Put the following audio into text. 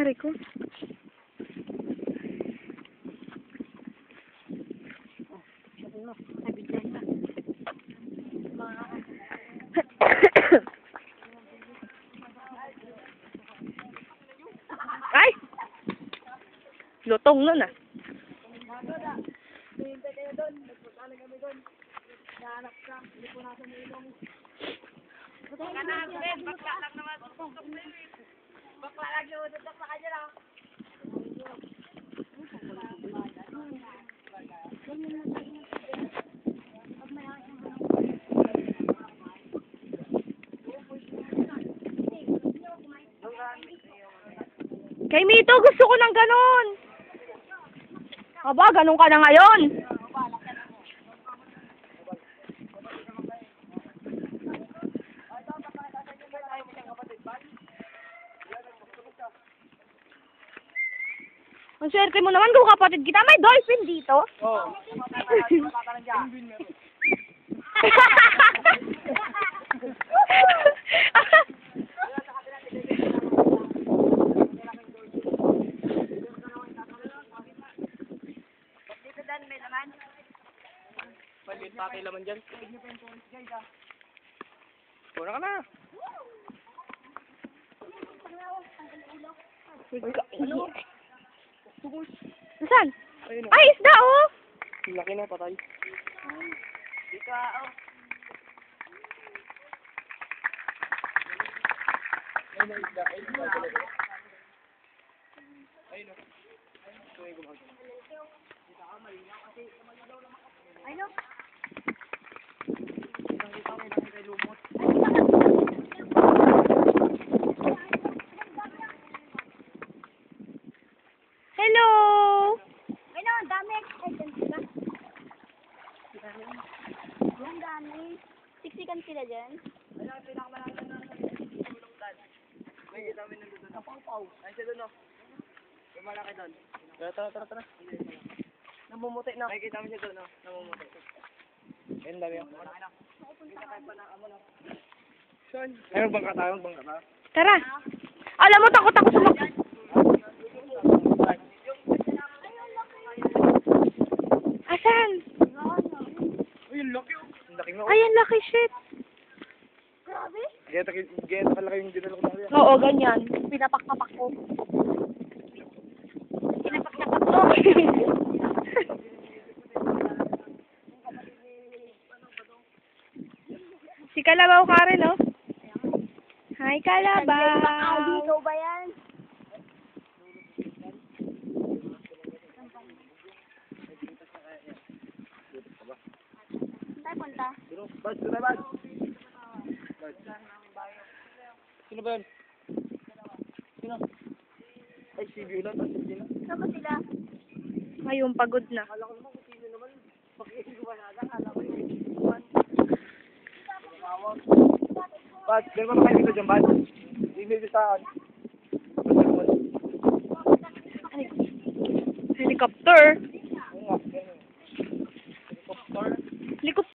Aray ko. Ay! Lutong nun ah. Bakla lagi utot sa kanya lang. Kay Mito, gusto ko ng ganon. Aba, ganon ka na ngayon. Ang swerte mo naman kung kapatid kita. May dolphin dito. Oo. Dito Dan, may laman. Maliit pa tayo laman dyan. Pura ka na. Saan? Ayun o. Ay, isda oh! Ang laki na, patay. Dito ah, oh. Ayun o, isda. Ayun o. Ayun o. Ito yung gumagano. Ay, no. Hello! Ay, no, ang dami. Ay, sila. Ang dami. Siksikan sila dyan. May kita kami nandun doon. Kapaw-paw. Ayun siya doon o. Yung malaki doon. Tara. Namumuti na. May kita kami siya doon o. Namumuti. Ayun, dami o. Saan? Ay, magbangka tayo. Tara. Alam mo, takot ako sa Asan? Uy, yung laki o. Ang laki nga o. Ay, ang laki shit. Grabe. Gaya kalaki yung dinalo ko na. Oo, ganyan. Pinapak-papak ko. Pinapak-napak ko. Si Kalabaw ka rin, oh. Hi, Kalabaw. Dito ba yan? Saan punta? Bad. Sino ba yun? Sino? Ay, si Viola. Sino? Saan ba sila? Ngayon, pagod na. Kala ko naman kung sino naman. Pakikiwanada. Kala ko yun. Bad, gano'n ba kayo dito dyan, Bad? Hindi sa akin. Helicopter. Oo nga, gano'n. Helicopter. Helicopter.